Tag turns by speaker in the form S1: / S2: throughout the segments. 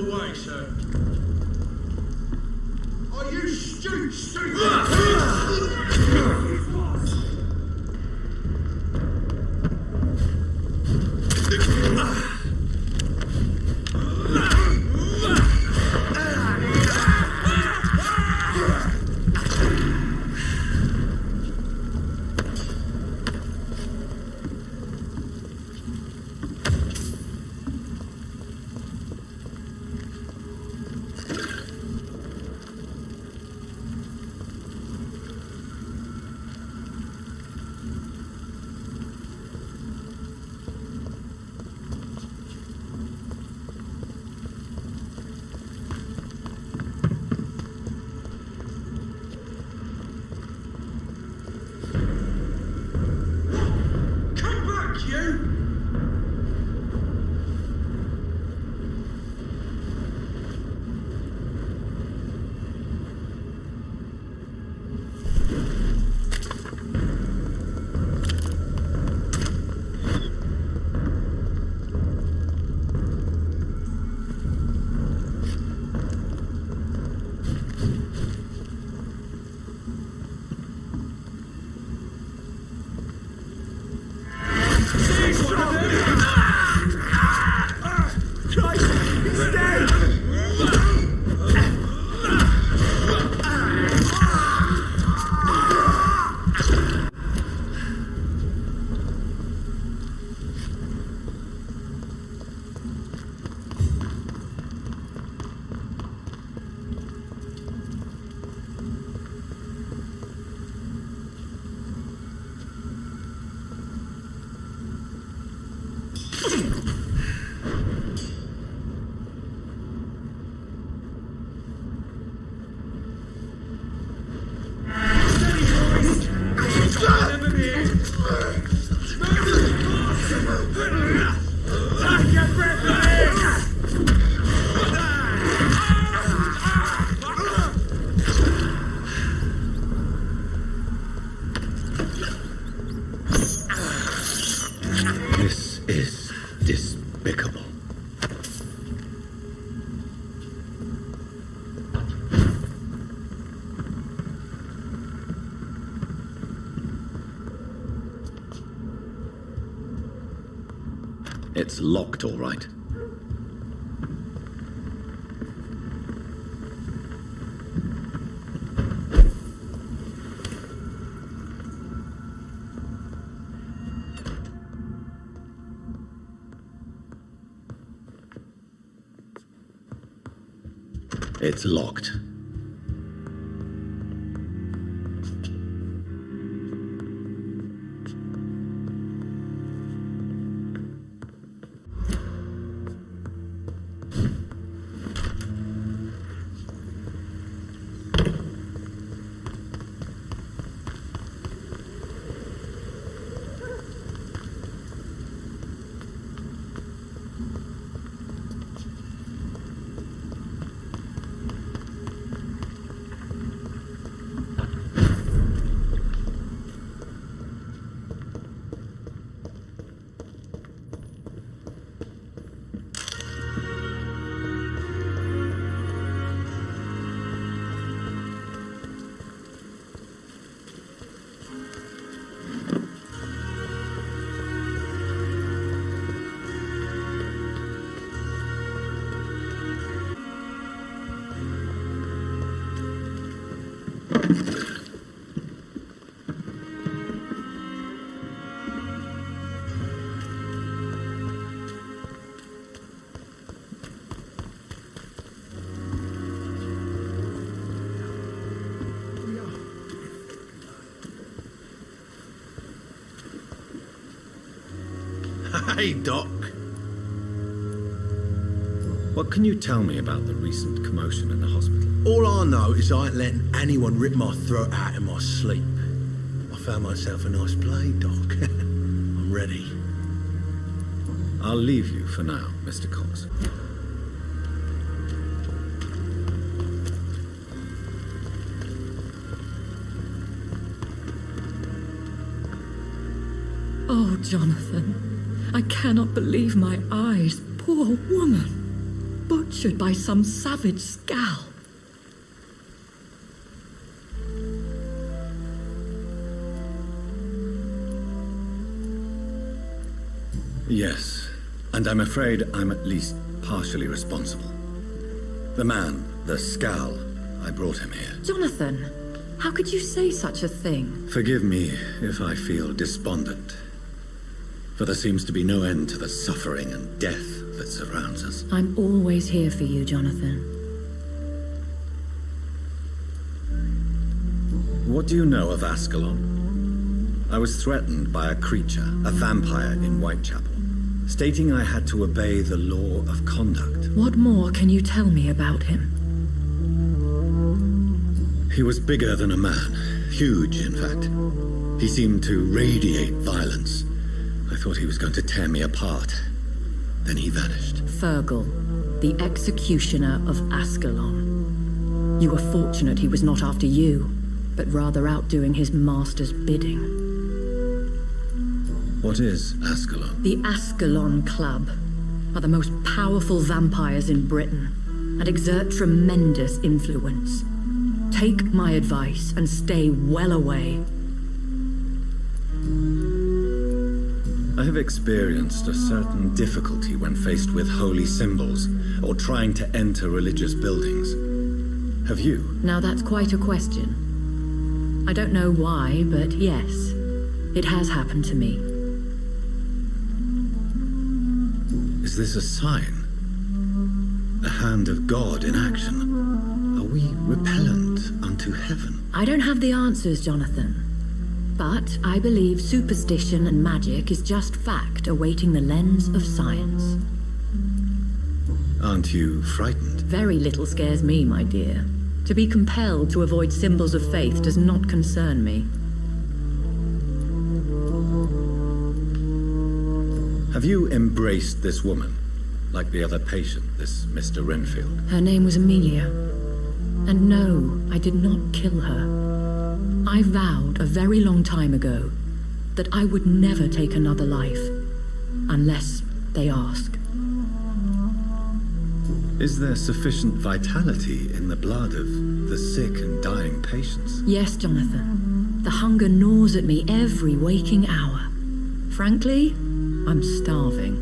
S1: the way, sir. Are you stupid?
S2: This is despicable. It's locked, all right. It's locked.
S3: Hey, Doc.
S2: What can you tell me about the recent commotion in the hospital?
S3: All I know is I ain't letting anyone rip my throat out in my sleep. I found myself a nice blade, Doc. I'm ready.
S2: I'll leave you for now, Mr. Cox.
S4: Oh, Jonathan, I cannot believe my eyes. Poor woman. But butchered by some savage scowl.
S2: Yes, and I'm afraid I'm at least partially responsible. The man, the scowl, I brought him here.
S4: Jonathan, how could you say such a thing?
S2: Forgive me if I feel despondent, for there seems to be no end to the suffering and death that surrounds us.
S4: I'm always here for you, Jonathan.
S2: What do you know of Ascalon? I was threatened by a creature, a vampire in Whitechapel, stating I had to obey the law of conduct.
S4: What more can you tell me about him?
S2: He was bigger than a man, huge in fact. He seemed to radiate violence. I thought he was going to tear me apart. Then he vanished.
S4: Fergal, the executioner of Ascalon. You were fortunate he was not after you, but rather out doing his master's bidding.
S2: What is Ascalon?
S4: The Ascalon Club are the most powerful vampires in Britain and exert tremendous influence. Take my advice and stay well away.
S2: I have experienced a certain difficulty when faced with holy symbols or trying to enter religious buildings. Have you?
S4: Now that's quite a question. I don't know why, but yes, it has happened to me.
S2: Is this a sign? The hand of God in action? Are we repellent unto heaven?
S4: I don't have the answers, Jonathan. But I believe superstition and magic is just fact awaiting the lens of science.
S2: Aren't you frightened?
S4: Very little scares me, my dear. To be compelled to avoid symbols of faith does not concern me.
S2: Have you embraced this woman, like the other patient, this Mr. Renfield?
S4: Her name was Amelia. And no, I did not kill her. I vowed a very long time ago that I would never take another life, unless they ask.
S2: Is there sufficient vitality in the blood of the sick and dying patients?
S4: Yes, Jonathan. The hunger gnaws at me every waking hour. Frankly, I'm starving.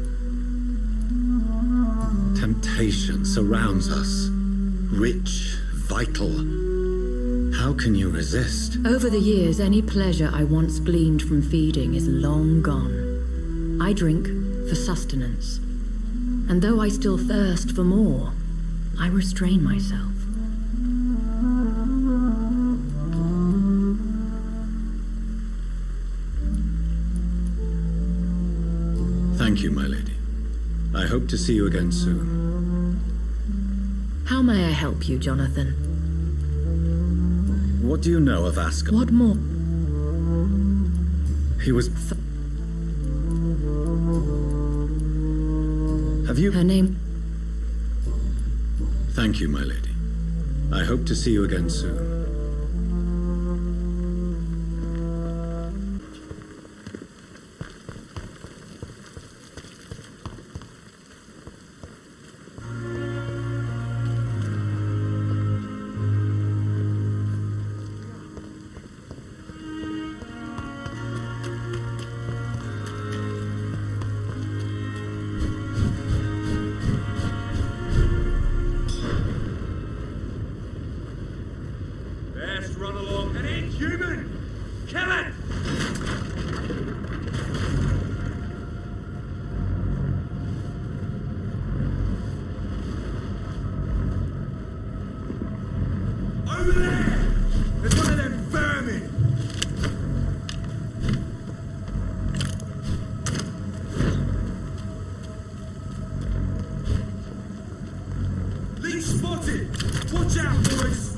S2: Temptation surrounds us. Rich, vital. How can you resist?
S4: Over the years, any pleasure I once gleaned from feeding is long gone. I drink for sustenance. And though I still thirst for more, I restrain myself.
S2: Thank you, my lady. I hope to see you again soon.
S4: How may I help you, Jonathan?
S2: What do you know of Ascalon?
S4: What more?
S2: He was... Have you...
S4: Her name...
S2: Thank you, my lady. I hope to see you again soon.
S1: Run along. An inhuman! Kill it! Over there! There's one of them vermin! Leech spotted! Watch out, boys!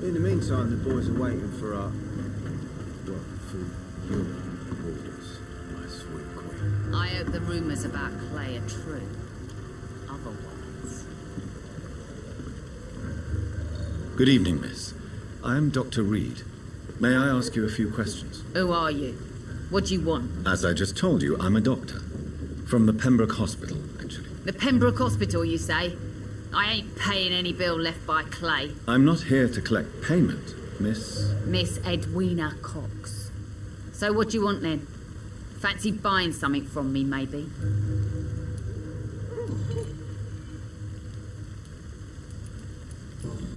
S5: In the meantime, the boys are waiting for our... Well, for your orders, my sweet queen.
S6: I hope the rumours about Clay are true. Otherwise...
S2: Good evening, miss. I am Dr. Reid. May I ask you a few questions?
S6: Who are you? What do you want?
S2: As I just told you, I'm a doctor. From the Pembroke Hospital, actually.
S6: The Pembroke Hospital, you say? I ain't paying any bill left by Clay.
S2: I'm not here to collect payment, miss.
S6: Miss Edwina Cox. So what do you want then? Fancy buying something from me, maybe?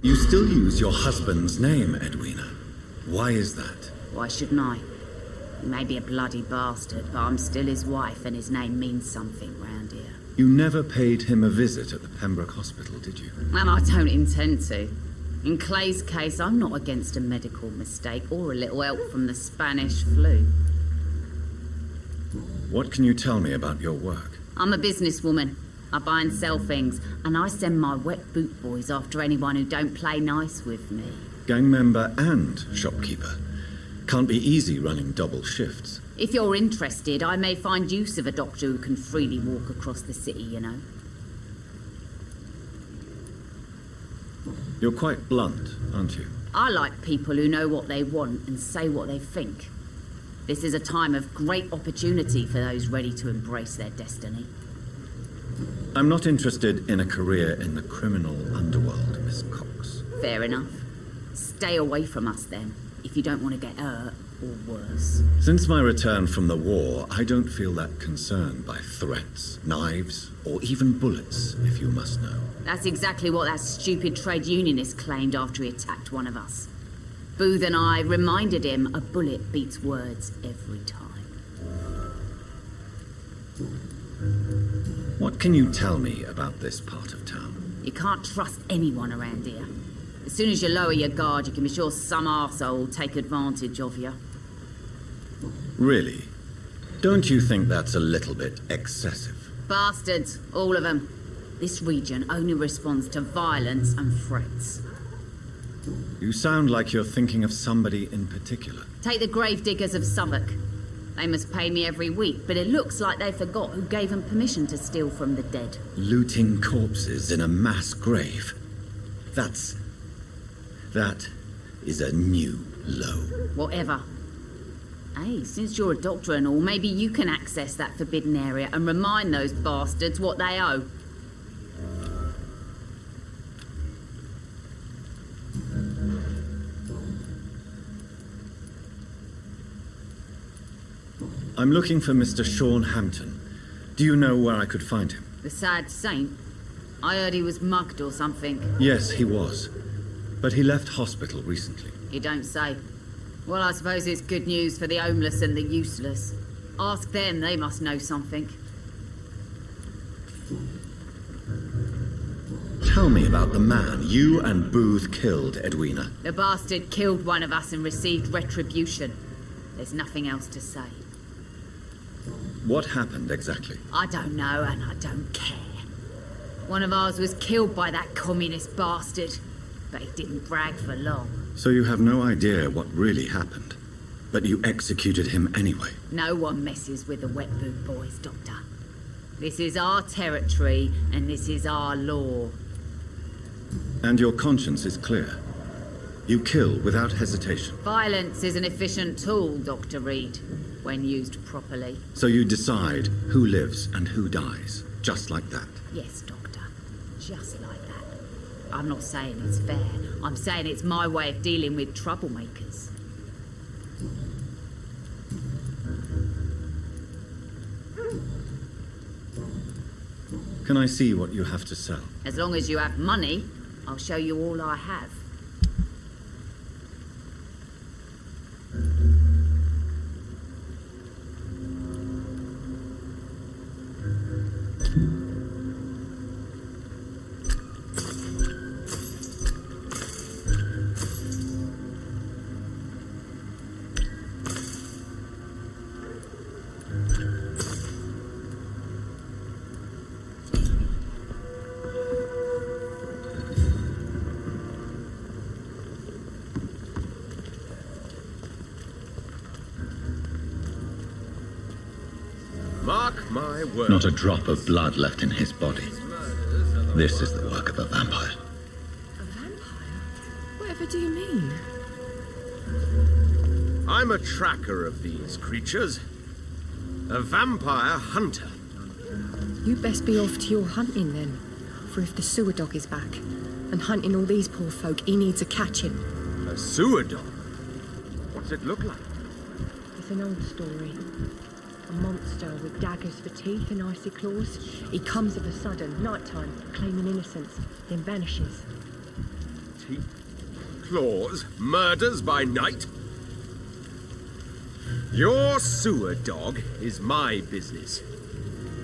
S2: You still use your husband's name, Edwina. Why is that?
S6: Why shouldn't I? He may be a bloody bastard, but I'm still his wife and his name means something round here.
S2: You never paid him a visit at the Pembroke Hospital, did you?
S6: And I don't intend to. In Clay's case, I'm not against a medical mistake or a little help from the Spanish flu.
S2: What can you tell me about your work?
S6: I'm a businesswoman. I buy and sell things, and I send my wet boot boys after anyone who don't play nice with me.
S2: Gang member and shopkeeper. Can't be easy running double shifts.
S6: If you're interested, I may find use of a doctor who can freely walk across the city, you know.
S2: You're quite blunt, aren't you?
S6: I like people who know what they want and say what they think. This is a time of great opportunity for those ready to embrace their destiny.
S2: I'm not interested in a career in the criminal underworld, Miss Cox.
S6: Fair enough. Stay away from us then, if you don't want to get hurt or worse.
S2: Since my return from the war, I don't feel that concerned by threats, knives, or even bullets, if you must know.
S6: That's exactly what that stupid trade unionist claimed after he attacked one of us. Booth and I reminded him a bullet beats words every time.
S2: What can you tell me about this part of town?
S6: You can't trust anyone around here. As soon as you lower your guard, you can be sure some arsehole will take advantage of you.
S2: Really? Don't you think that's a little bit excessive?
S6: Bastards, all of them. This region only responds to violence and threats.
S2: You sound like you're thinking of somebody in particular.
S6: Take the gravediggers of Southwark. They must pay me every week, but it looks like they forgot who gave them permission to steal from the dead.
S2: Looting corpses in a mass grave. That is a new low.
S6: Whatever. Hey, since you're a doctor and all, maybe you can access that forbidden area and remind those bastards what they owe.
S2: I'm looking for Mr. Sean Hampton. Do you know where I could find him?
S6: The sad saint? I heard he was mugged or something.
S2: Yes, he was. But he left hospital recently.
S6: You don't say. Well, I suppose it's good news for the homeless and the useless. Ask them, they must know something.
S2: Tell me about the man you and Booth killed, Edwina.
S6: The bastard killed one of us and received retribution. There's nothing else to say.
S2: What happened exactly?
S6: I don't know, and I don't care. One of ours was killed by that communist bastard, but he didn't brag for long.
S2: So you have no idea what really happened, but you executed him anyway.
S6: No one messes with the wet boot boys, Doctor. This is our territory, and this is our law.
S2: And your conscience is clear. You kill without hesitation.
S6: Violence is an efficient tool, Dr. Reid, when used properly.
S2: So you decide who lives and who dies, just like that.
S6: Yes, Doctor. Just like that. I'm not saying it's fair. I'm saying it's my way of dealing with troublemakers.
S2: Can I see what you have to sell?
S6: As long as you have money, I'll show you all I have.
S5: My word.
S2: Not a drop of blood left in his body. This is the work of a vampire.
S7: A vampire? Whatever do you mean?
S5: I'm a tracker of these creatures. A vampire hunter.
S7: You best be off to your hunting then. For if the sewer dog is back and hunting all these poor folk, he needs a catching.
S5: A sewer dog? What's it look like?
S7: It's an old story. A monster with daggers for teeth and icy claws. He comes of a sudden, nighttime, claiming innocence, then vanishes.
S5: Teeth, claws, murders by night? Your sewer dog is my business.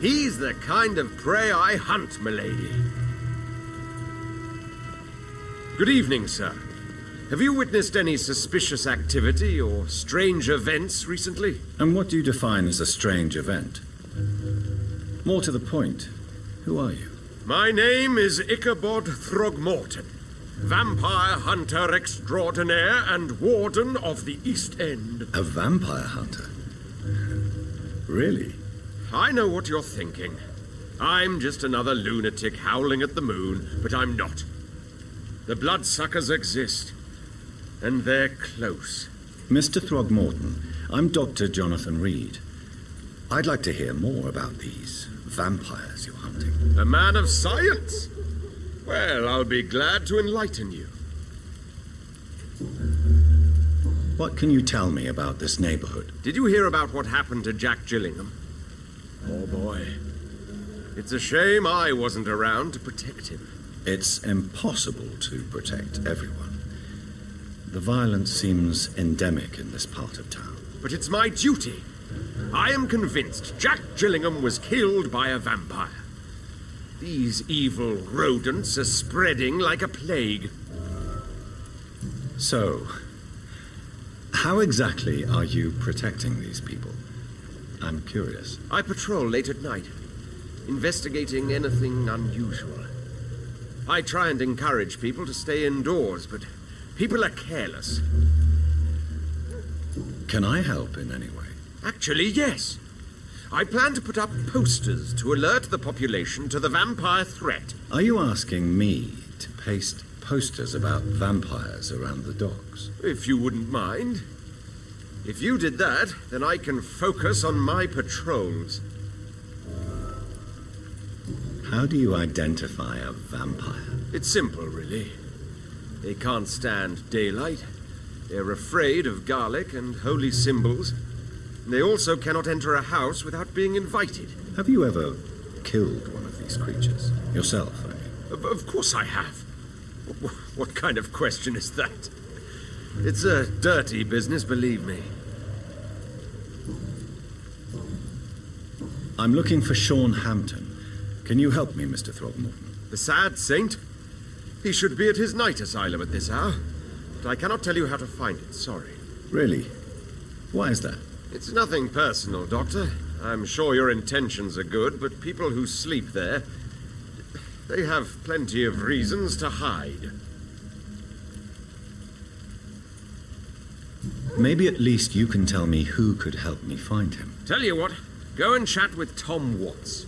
S5: He's the kind of prey I hunt, milady. Good evening, sir. Have you witnessed any suspicious activity or strange events recently?
S2: And what do you define as a strange event? More to the point, who are you?
S5: My name is Ichabod Throgmorton, vampire hunter extraordinaire and warden of the East End.
S2: A vampire hunter? Really?
S5: I know what you're thinking. I'm just another lunatic howling at the moon, but I'm not. The bloodsuckers exist, and they're close.
S2: Mr. Throgmorton, I'm Dr. Jonathan Reid. I'd like to hear more about these vampires you're hunting.
S5: A man of science? Well, I'll be glad to enlighten you.
S2: What can you tell me about this neighborhood?
S5: Did you hear about what happened to Jack Gillingham? Oh boy. It's a shame I wasn't around to protect him.
S2: It's impossible to protect everyone. The violence seems endemic in this part of town.
S5: But it's my duty. I am convinced Jack Gillingham was killed by a vampire. These evil rodents are spreading like a plague.
S2: So, how exactly are you protecting these people? I'm curious.
S5: I patrol late at night, investigating anything unusual. I try and encourage people to stay indoors, but people are careless.
S2: Can I help in any way?
S5: Actually, yes. I plan to put up posters to alert the population to the vampire threat.
S2: Are you asking me to paste posters about vampires around the docks?
S5: If you wouldn't mind. If you did that, then I can focus on my patrols.
S2: How do you identify a vampire?
S5: It's simple, really. They can't stand daylight. They're afraid of garlic and holy symbols. They also cannot enter a house without being invited.
S2: Have you ever killed one of these creatures? Yourself, I mean.
S5: Of course I have. What kind of question is that? It's a dirty business, believe me.
S2: I'm looking for Sean Hampton. Can you help me, Mr. Throgmorton?
S5: The sad saint? He should be at his night asylum at this hour. But I cannot tell you how to find it, sorry.
S2: Really? Why is that?
S5: It's nothing personal, Doctor. I'm sure your intentions are good, but people who sleep there, they have plenty of reasons to hide.
S2: Maybe at least you can tell me who could help me find him.
S5: Tell you what, go and chat with Tom Watts.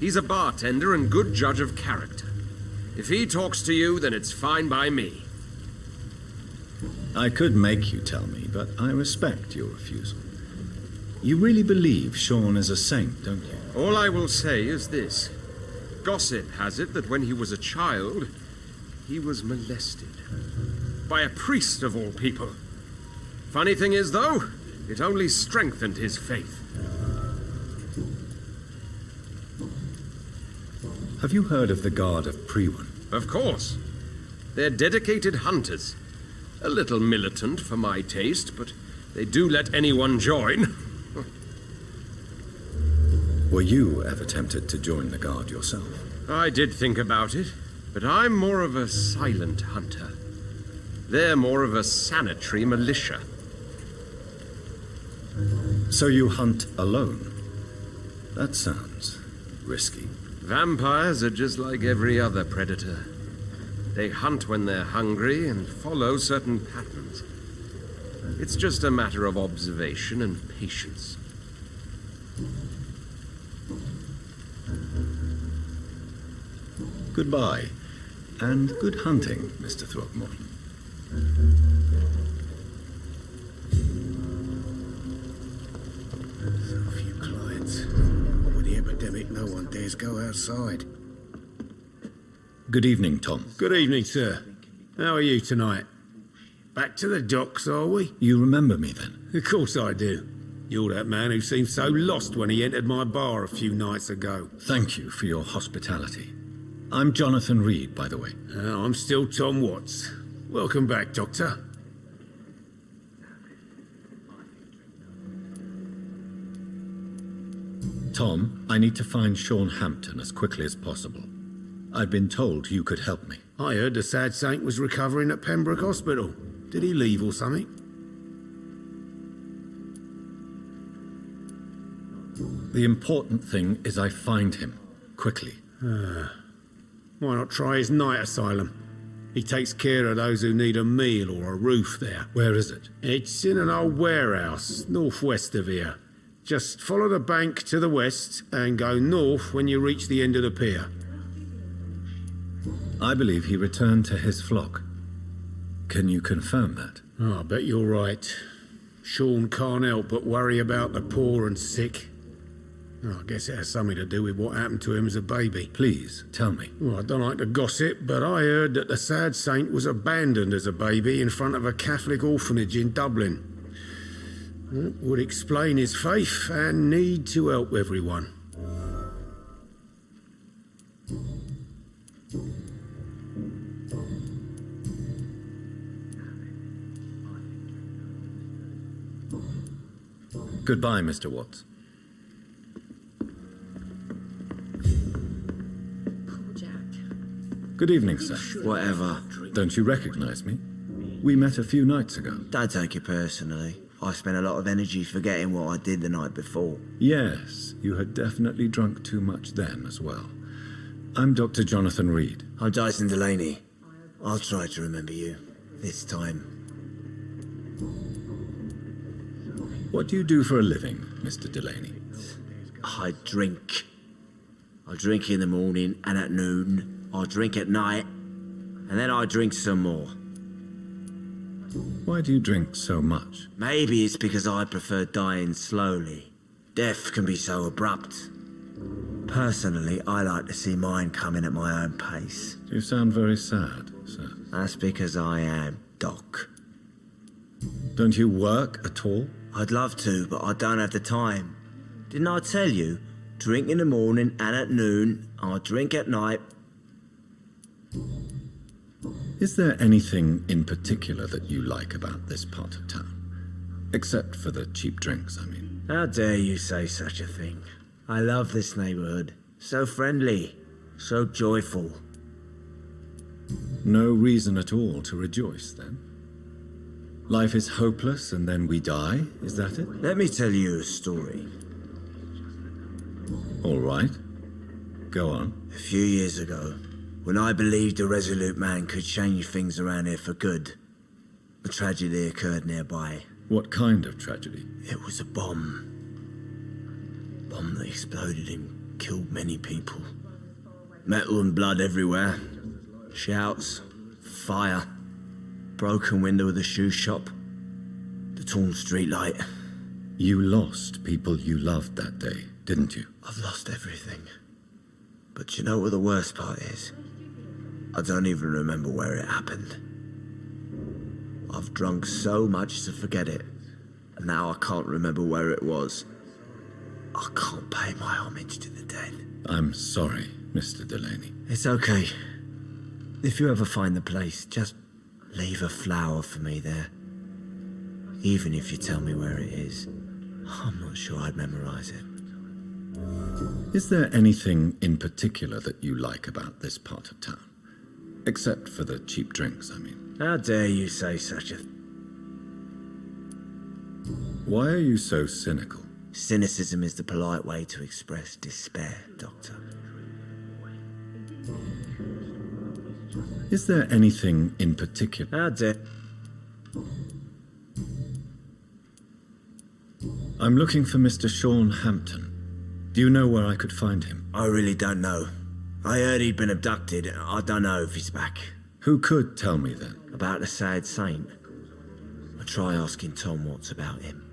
S5: He's a bartender and good judge of character. If he talks to you, then it's fine by me.
S2: I could make you tell me, but I respect your refusal. You really believe Sean is a saint, don't you?
S5: All I will say is this. Gossip has it that when he was a child, he was molested. By a priest of all people. Funny thing is, though, it only strengthened his faith.
S2: Have you heard of the Guard of Priwen?
S5: Of course. They're dedicated hunters. A little militant for my taste, but they do let anyone join.
S2: Were you ever tempted to join the Guard yourself?
S5: I did think about it, but I'm more of a silent hunter. They're more of a sanitary militia.
S2: So you hunt alone? That sounds risky.
S5: Vampires are just like every other predator. They hunt when they're hungry and follow certain patterns. It's just a matter of observation and patience.
S2: Goodbye, and good hunting, Mr. Throckmorton.
S1: So few clients. What with the epidemic, no one dares go outside.
S2: Good evening, Tom.
S8: Good evening, sir. How are you tonight? Back to the docks, are we?
S2: You remember me then?
S8: Of course I do. You're that man who seemed so lost when he entered my bar a few nights ago.
S2: Thank you for your hospitality. I'm Jonathan Reid, by the way.
S8: I'm still Tom Watts. Welcome back, Doctor.
S2: Tom, I need to find Sean Hampton as quickly as possible. I've been told you could help me.
S8: I heard the sad saint was recovering at Pembroke Hospital. Did he leave or something?
S2: The important thing is I find him, quickly.
S8: Why not try his night asylum? He takes care of those who need a meal or a roof there.
S2: Where is it?
S8: It's in an old warehouse, northwest of here. Just follow the bank to the west and go north when you reach the end of the pier.
S2: I believe he returned to his flock. Can you confirm that?
S8: Oh, I bet you're right. Sean can't help but worry about the poor and sick. Oh, I guess it has something to do with what happened to him as a baby.
S2: Please, tell me.
S8: Well, I don't like to gossip, but I heard that the sad saint was abandoned as a baby in front of a Catholic orphanage in Dublin. That would explain his faith and need to help everyone.
S2: Goodbye, Mr. Watts. Good evening, sir.
S9: Whatever.
S2: Don't you recognize me? We met a few nights ago.
S9: Don't take it personally. I spent a lot of energy forgetting what I did the night before.
S2: Yes, you had definitely drunk too much then as well. I'm Dr. Jonathan Reid.
S9: I'm Dyson Delaney. I'll try to remember you. This time.
S2: What do you do for a living, Mr. Delaney?
S9: I drink. I drink in the morning and at noon. I drink at night. And then I drink some more.
S2: Why do you drink so much?
S9: Maybe it's because I prefer dying slowly. Death can be so abrupt. Personally, I like to see mine coming at my own pace.
S2: You sound very sad, sir.
S9: That's because I am Doc.
S2: Don't you work at all?
S9: I'd love to, but I don't have the time. Didn't I tell you? Drink in the morning and at noon. I drink at night.
S2: Is there anything in particular that you like about this part of town? Except for the cheap drinks, I mean.
S9: How dare you say such a thing? I love this neighborhood. So friendly. So joyful.
S2: No reason at all to rejoice, then? Life is hopeless and then we die, is that it?
S9: Let me tell you a story.
S2: All right. Go on.
S9: A few years ago, when I believed a resolute man could change things around here for good, a tragedy occurred nearby.
S2: What kind of tragedy?
S9: It was a bomb. Bomb that exploded and killed many people. Metal and blood everywhere. Shouts, fire, broken window of the shoe shop, the torn street light.
S2: You lost people you loved that day, didn't you?
S9: I've lost everything. But you know what the worst part is? I don't even remember where it happened. I've drunk so much to forget it, and now I can't remember where it was. I can't pay my homage to the dead.
S2: I'm sorry, Mr. Delaney.
S9: It's okay. If you ever find the place, just leave a flower for me there. Even if you tell me where it is, I'm not sure I'd memorize it.
S2: Is there anything in particular that you like about this part of town? Except for the cheap drinks, I mean.
S9: How dare you say such a...
S2: Why are you so cynical?
S9: Cynicism is the polite way to express despair, Doctor.
S2: Is there anything in particular?
S9: How dare...
S2: I'm looking for Mr. Sean Hampton. Do you know where I could find him?
S9: I really don't know. I heard he'd been abducted. I don't know if he's back.
S2: Who could tell me then?
S9: About the sad saint. I try asking Tom what's about him.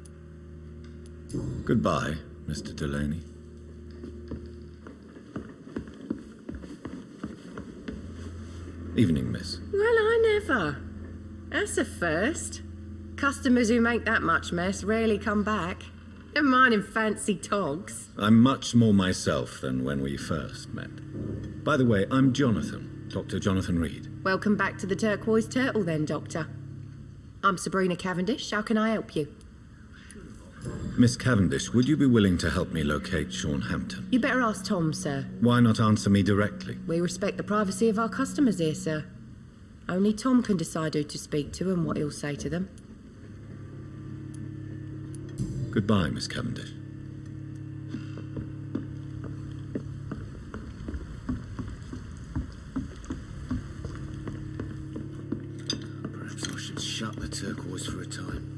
S2: Goodbye, Mr. Delaney. Evening, miss.
S7: Well, I never. That's a first. Customers who make that much mess rarely come back. Never mind in fancy togs.
S2: I'm much more myself than when we first met. By the way, I'm Jonathan, Dr. Jonathan Reid.
S7: Welcome back to the Turquoise Turtle then, Doctor. I'm Sabrina Cavendish. How can I help you?
S2: Miss Cavendish, would you be willing to help me locate Sean Hampton?
S7: You better ask Tom, sir.
S2: Why not answer me directly?
S7: We respect the privacy of our customers here, sir. Only Tom can decide who to speak to and what he'll say to them.
S2: Goodbye, Miss Cavendish.
S1: Perhaps I should shut the turquoise for a time.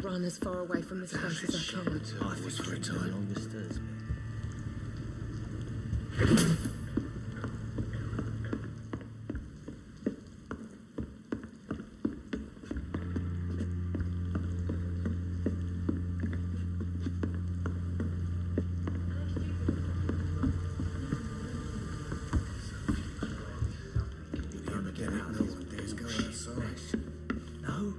S7: Run as far away from this place as I can.
S1: I think for a time. No one dares go outside.
S9: No?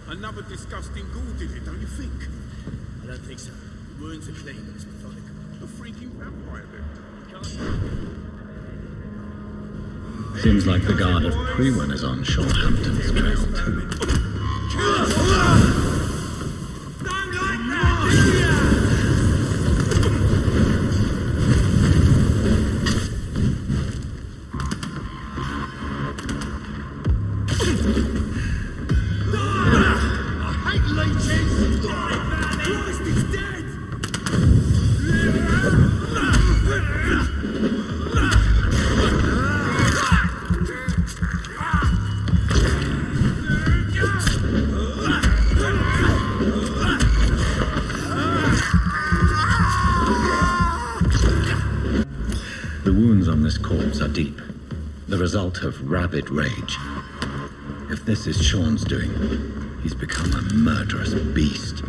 S10: Another disgusting ghoul did it, don't you think?
S11: I don't think so. The wounds are clean, but it's methodical.
S10: A freaking vampire then.
S2: Seems like the guard of Prewen is on Sean Hampton's trail too. The wounds on this corpse are deep, the result of rabid rage. If this is Sean's doing, he's become a murderous beast.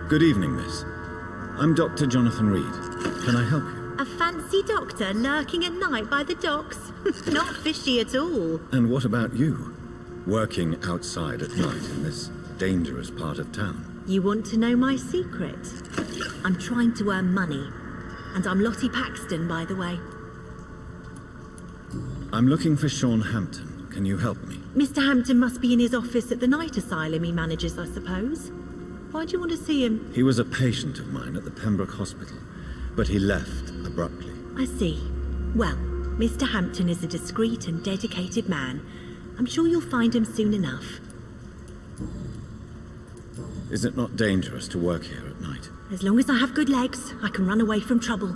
S2: Good evening, miss. I'm Dr. Jonathan Reid. Can I help you?
S12: A fancy doctor lurking at night by the docks? Not fishy at all.
S2: And what about you? Working outside at night in this dangerous part of town?
S12: You want to know my secret? I'm trying to earn money. And I'm Lottie Paxton, by the way.
S2: I'm looking for Sean Hampton. Can you help me?
S12: Mr. Hampton must be in his office at the night asylum he manages, I suppose. Why do you want to see him?
S2: He was a patient of mine at the Pembroke Hospital, but he left abruptly.
S12: I see. Well, Mr. Hampton is a discreet and dedicated man. I'm sure you'll find him soon enough.
S2: Is it not dangerous to work here at night?
S12: As long as I have good legs, I can run away from trouble.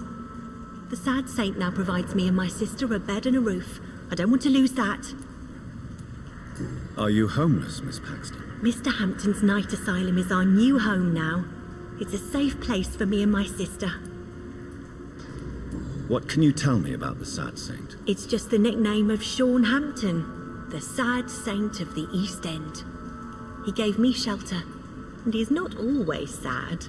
S12: The sad saint now provides me and my sister a bed and a roof. I don't want to lose that.
S2: Are you homeless, Miss Paxton?
S12: Mr. Hampton's night asylum is our new home now. It's a safe place for me and my sister.
S2: What can you tell me about the sad saint?
S12: It's just the nickname of Sean Hampton, the sad saint of the East End. He gave me shelter, and he's not always sad.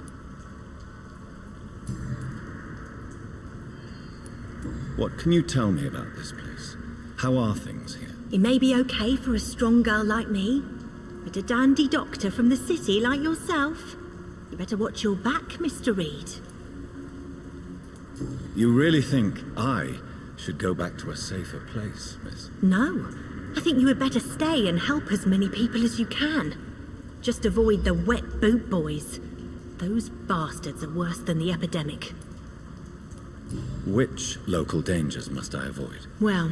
S2: What can you tell me about this place? How are things here?
S12: It may be okay for a strong girl like me, but a dandy doctor from the city like yourself, you better watch your back, Mr. Reid.
S2: You really think I should go back to a safer place, miss?
S12: No, I think you had better stay and help as many people as you can. Just avoid the wet boot boys. Those bastards are worse than the epidemic.
S2: Which local dangers must I avoid?
S12: Well,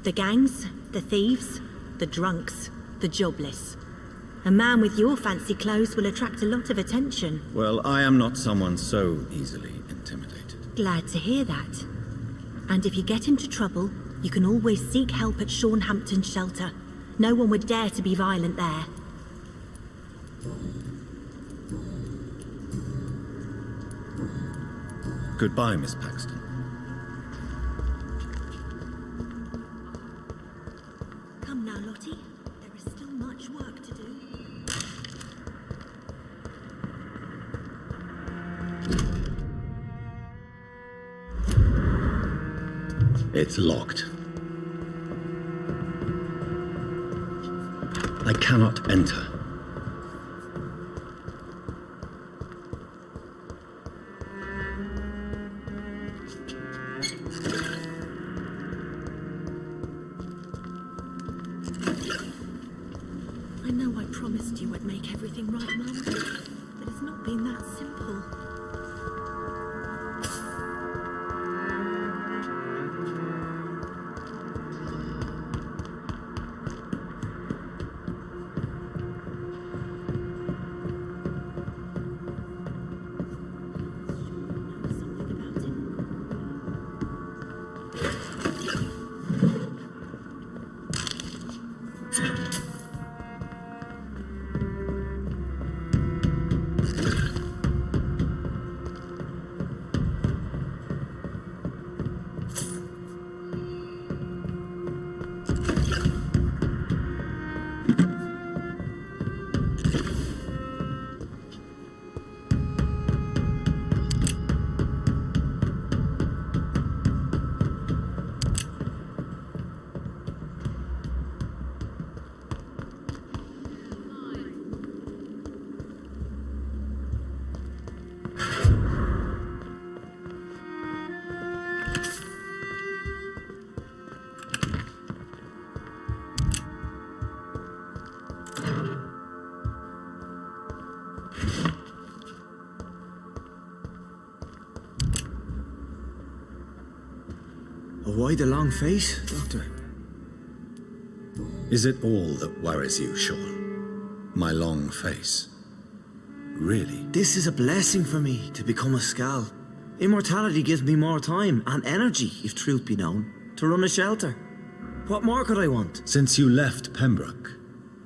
S12: the gangs, the thieves, the drunks, the jobless. A man with your fancy clothes will attract a lot of attention.
S2: Well, I am not someone so easily intimidated.
S12: Glad to hear that. And if you get into trouble, you can always seek help at Sean Hampton's shelter. No one would dare to be violent there.
S2: Goodbye, Miss Paxton.
S12: Come now, Lottie. There is still much work to do.
S2: It's locked. I cannot enter.
S12: I know I promised you I'd make everything right, Mum, but it's not been that simple.
S9: Why the long face, Doctor?
S2: Is it all that worries you, Sean? My long face? Really?
S9: This is a blessing for me to become a Skal. Immortality gives me more time and energy, if truth be known, to run a shelter. What more could I want?
S2: Since you left Pembroke,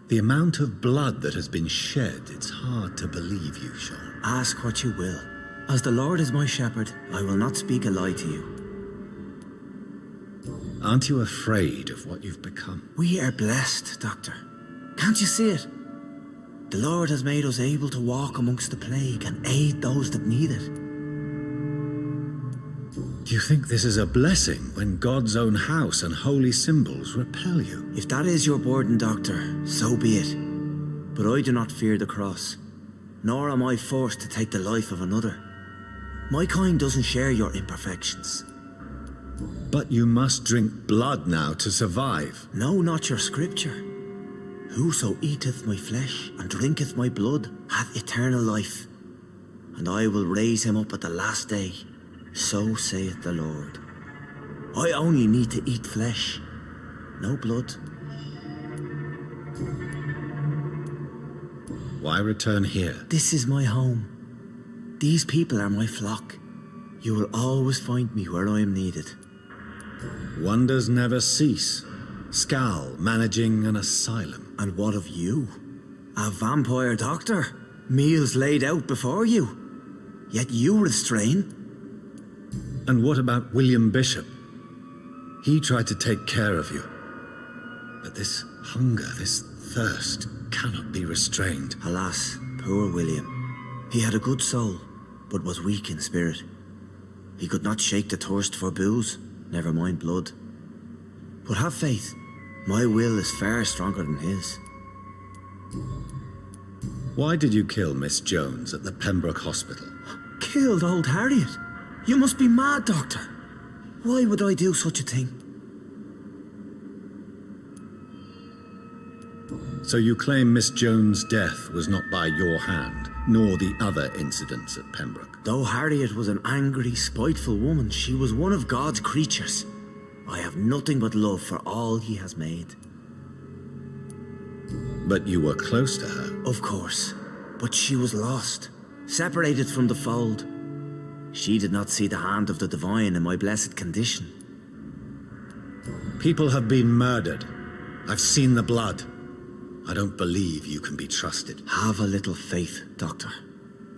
S2: the amount of blood that has been shed, it's hard to believe you, Sean.
S9: Ask what you will. As the Lord is my shepherd, I will not speak a lie to you.
S2: Aren't you afraid of what you've become?
S9: We are blessed, Doctor. Can't you see it? The Lord has made us able to walk amongst the plague and aid those that need it.
S2: Do you think this is a blessing when God's own house and holy symbols repel you?
S9: If that is your burden, Doctor, so be it. But I do not fear the cross, nor am I forced to take the life of another. My kind doesn't share your imperfections.
S2: But you must drink blood now to survive.
S9: No, not your scripture. Whoso eateth my flesh and drinketh my blood hath eternal life, and I will raise him up at the last day. So saith the Lord. I only need to eat flesh, no blood.
S2: Why return here?
S9: This is my home. These people are my flock. You will always find me where I am needed.
S2: Wonders never cease. Skal managing an asylum.
S9: And what of you? A vampire doctor? Meals laid out before you. Yet you restrain.
S2: And what about William Bishop? He tried to take care of you. But this hunger, this thirst, cannot be restrained.
S9: Alas, poor William. He had a good soul, but was weak in spirit. He could not shake the thirst for booze, never mind blood. But have faith, my will is far stronger than his.
S2: Why did you kill Miss Jones at the Pembroke Hospital?
S9: Killed old Harriet? You must be mad, Doctor. Why would I do such a thing?
S2: So you claim Miss Jones' death was not by your hand, nor the other incidents at Pembroke?
S9: Though Harriet was an angry, spiteful woman, she was one of God's creatures. I have nothing but love for all he has made.
S2: But you were close to her?
S9: Of course. But she was lost, separated from the fold. She did not see the hand of the divine in my blessed condition.
S2: People have been murdered. I've seen the blood. I don't believe you can be trusted.
S9: Have a little faith, Doctor.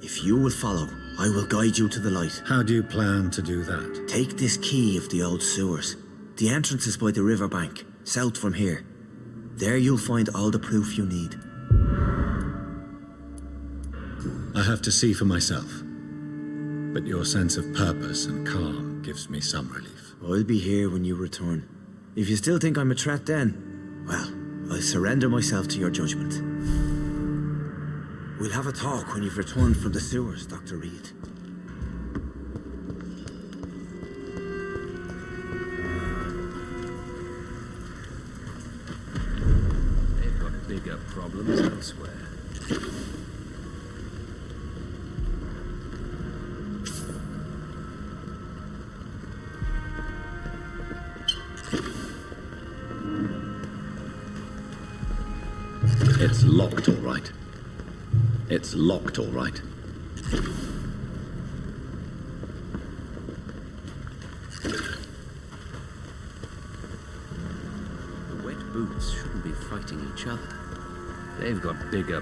S9: If you will follow, I will guide you to the light.
S2: How do you plan to do that?
S9: Take this key of the old sewers. The entrance is by the riverbank, south from here. There you'll find all the proof you need.
S2: I have to see for myself. But your sense of purpose and calm gives me some relief.
S9: I'll be here when you return. If you still think I'm a threat then, well, I surrender myself to your judgment. We'll have a talk when you've returned from the sewers, Dr. Reid.
S5: They've got bigger problems elsewhere.
S2: It's locked, all right. It's locked, all right.
S5: The wet boots shouldn't be fighting each other. They've got bigger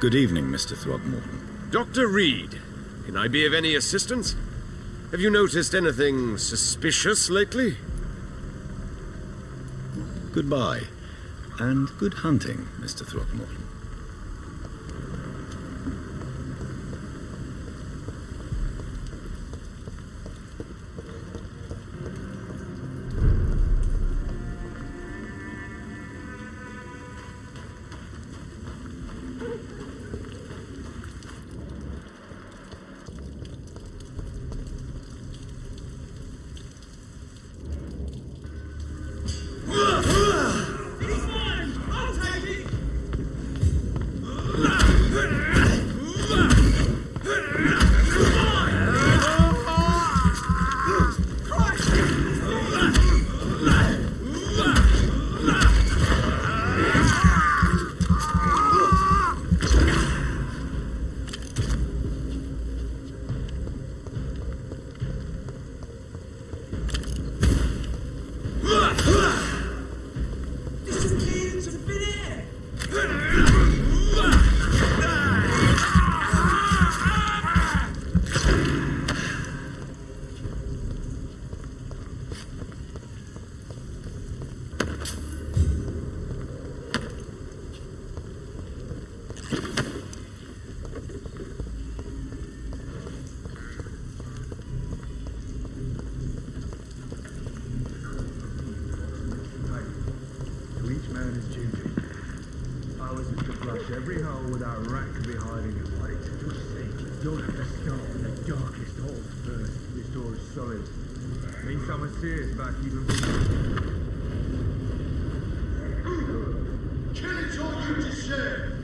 S2: Good evening, Mr. Throgmorton.
S5: Dr. Reid, can I be of any assistance? Have you noticed anything suspicious lately?
S2: Goodbye. And good hunting, Mr. Throgmorton.
S13: every hole without a rat could be hiding in it. Just think, you'll have to start with the darkest hole first to restore its solid. Means someone serious back even
S14: Kill it or you to share!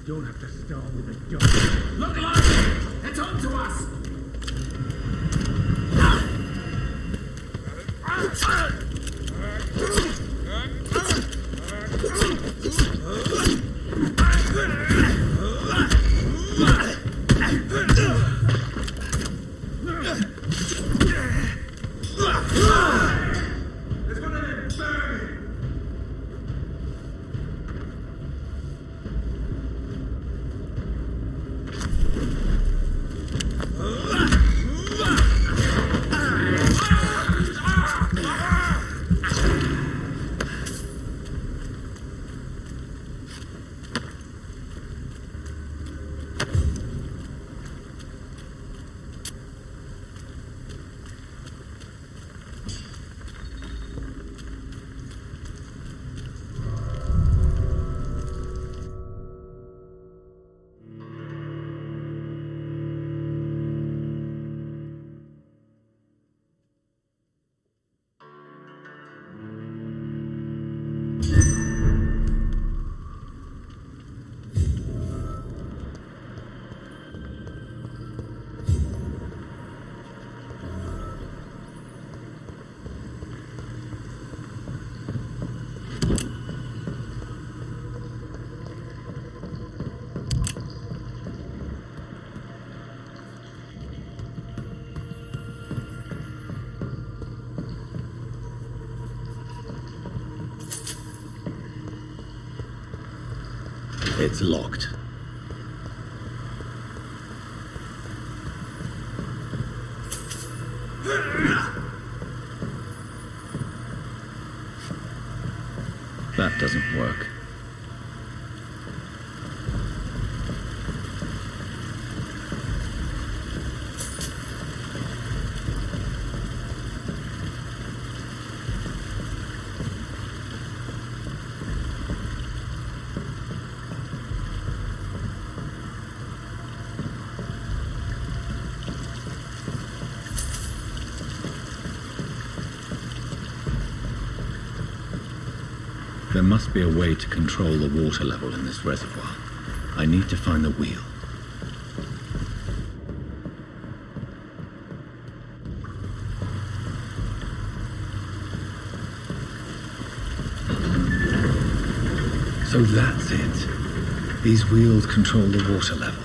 S13: Don't have to start with a gun.
S14: Look alive! It's on to us!
S2: It's locked. That doesn't work. There must be a way to control the water level in this reservoir. I need to find the wheel. So that's it. These wheels control the water level.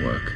S2: work.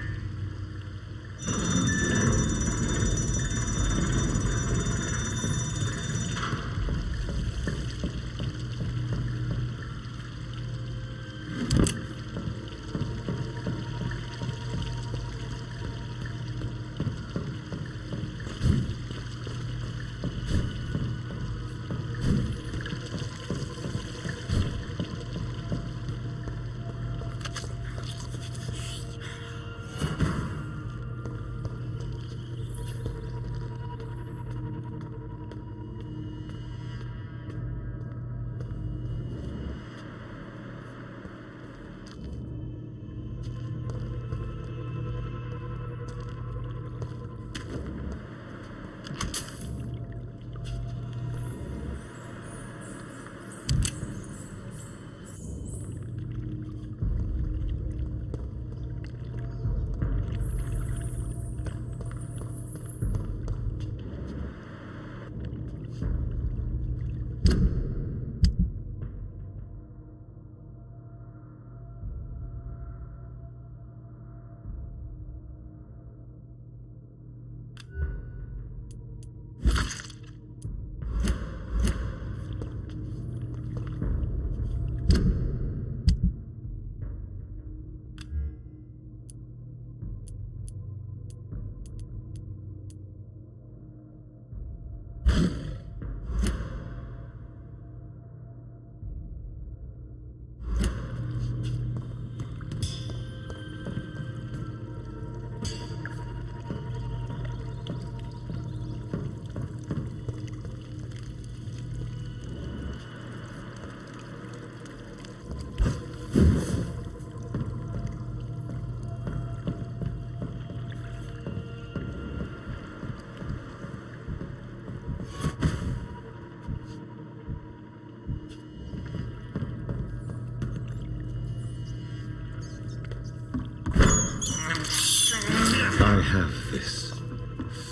S2: I have this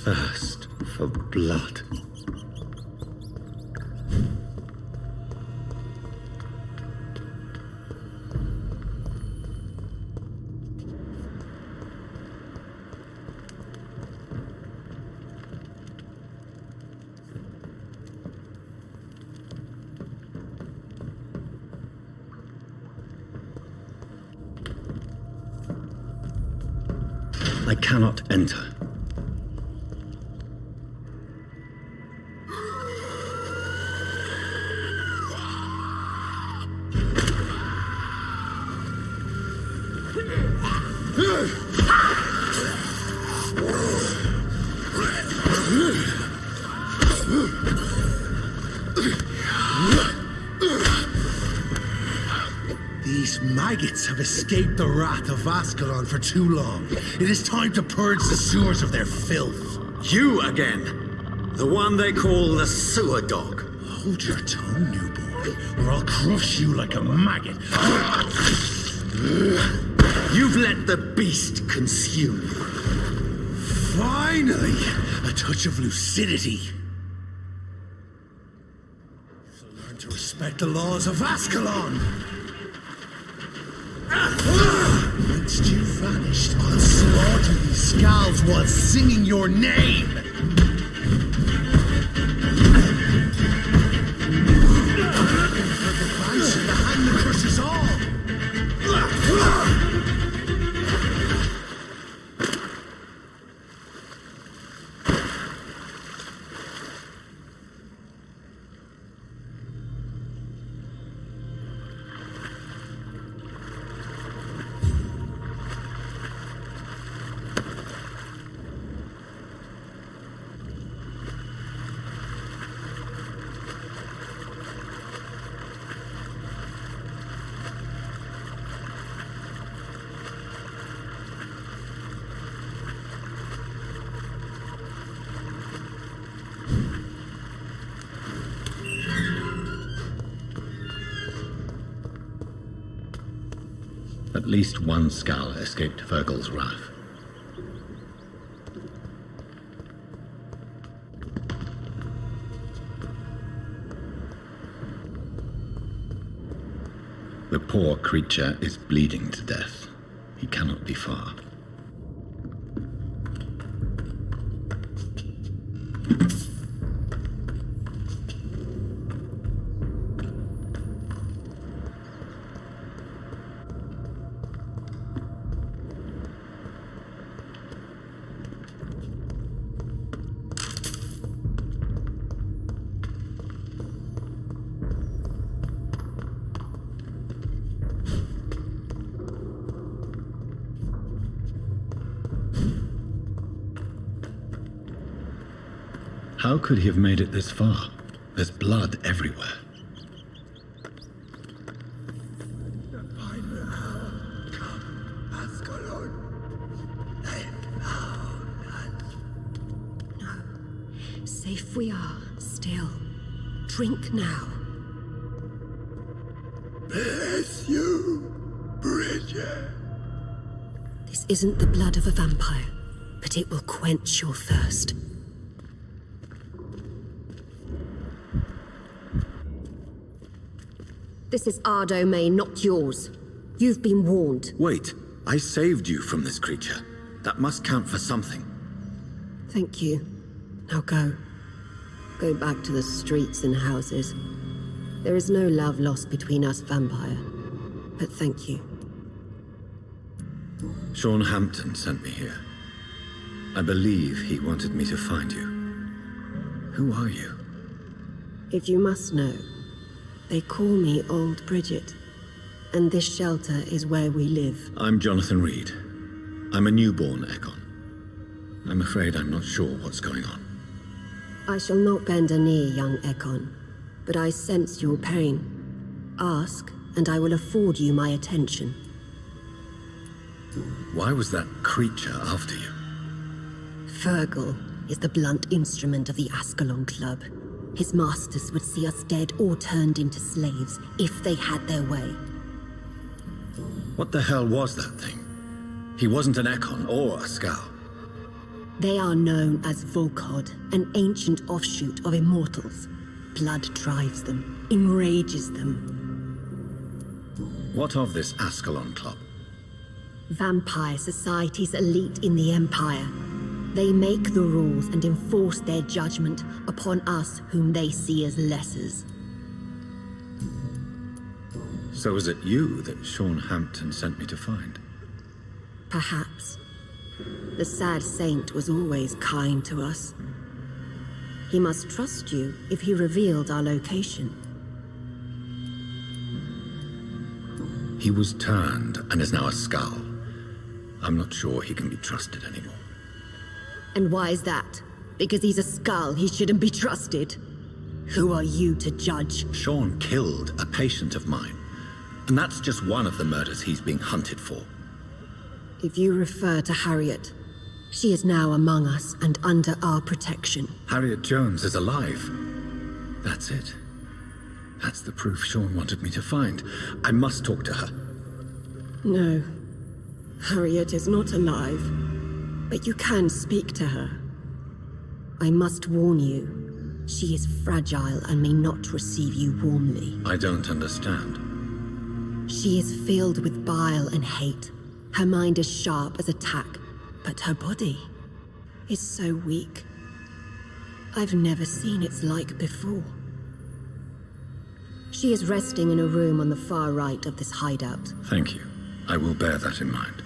S2: thirst for blood. I cannot enter.
S3: These maggots have escaped the wrath of Ascalon for too long. It is time to purge the sewers of their filth.
S2: You again! The one they call the sewer dog.
S3: Hold your tongue, new boy, or I'll crush you like a maggot.
S2: You've let the beast consume you.
S3: Finally, a touch of lucidity. So learn to respect the laws of Ascalon. Once you vanished, I'll slaughter these scalds while singing your name. The banshee, the hand that crushes all.
S2: At least one skull escaped Virgil's wrath. The poor creature is bleeding to death. He cannot be far. How could he have made it this far? There's blood everywhere.
S14: The final hour come, Ascalon. They found us.
S15: Safe we are, still. Drink now.
S14: Bless you, Bridget.
S15: This isn't the blood of a vampire, but it will quench your thirst.
S16: This is our domain, not yours. You've been warned.
S2: Wait, I saved you from this creature. That must count for something.
S16: Thank you. Now go. Go back to the streets and houses. There is no love lost between us, Vampire. But thank you.
S2: Sean Hampton sent me here. I believe he wanted me to find you. Who are you?
S16: If you must know, they call me Old Bridget. And this shelter is where we live.
S2: I'm Jonathan Reid. I'm a newborn Ekon. I'm afraid I'm not sure what's going on.
S16: I shall not bend a knee, young Ekon. But I sense your pain. Ask, and I will afford you my attention.
S2: Why was that creature after you?
S16: Fergal is the blunt instrument of the Ascalon Club. His masters would see us dead or turned into slaves if they had their way.
S2: What the hell was that thing? He wasn't an Ekon or a Scowl.
S16: They are known as Volkod, an ancient offshoot of immortals. Blood drives them, enrages them.
S2: What of this Ascalon Club?
S16: Vampire society's elite in the Empire. They make the rules and enforce their judgment upon us whom they see as lessers.
S2: So is it you that Sean Hampton sent me to find?
S16: Perhaps. The sad saint was always kind to us. He must trust you if he revealed our location.
S2: He was turned and is now a Scowl. I'm not sure he can be trusted anymore.
S16: And why is that? Because he's a Skull, he shouldn't be trusted. Who are you to judge?
S2: Sean killed a patient of mine. And that's just one of the murders he's being hunted for.
S16: If you refer to Harriet, she is now among us and under our protection.
S2: Harriet Jones is alive. That's it. That's the proof Sean wanted me to find. I must talk to her.
S16: No. Harriet is not alive. But you can speak to her. I must warn you, she is fragile and may not receive you warmly.
S2: I don't understand.
S16: She is filled with bile and hate. Her mind is sharp as a tack, but her body is so weak. I've never seen its like before. She is resting in a room on the far right of this hideout.
S2: Thank you. I will bear that in mind.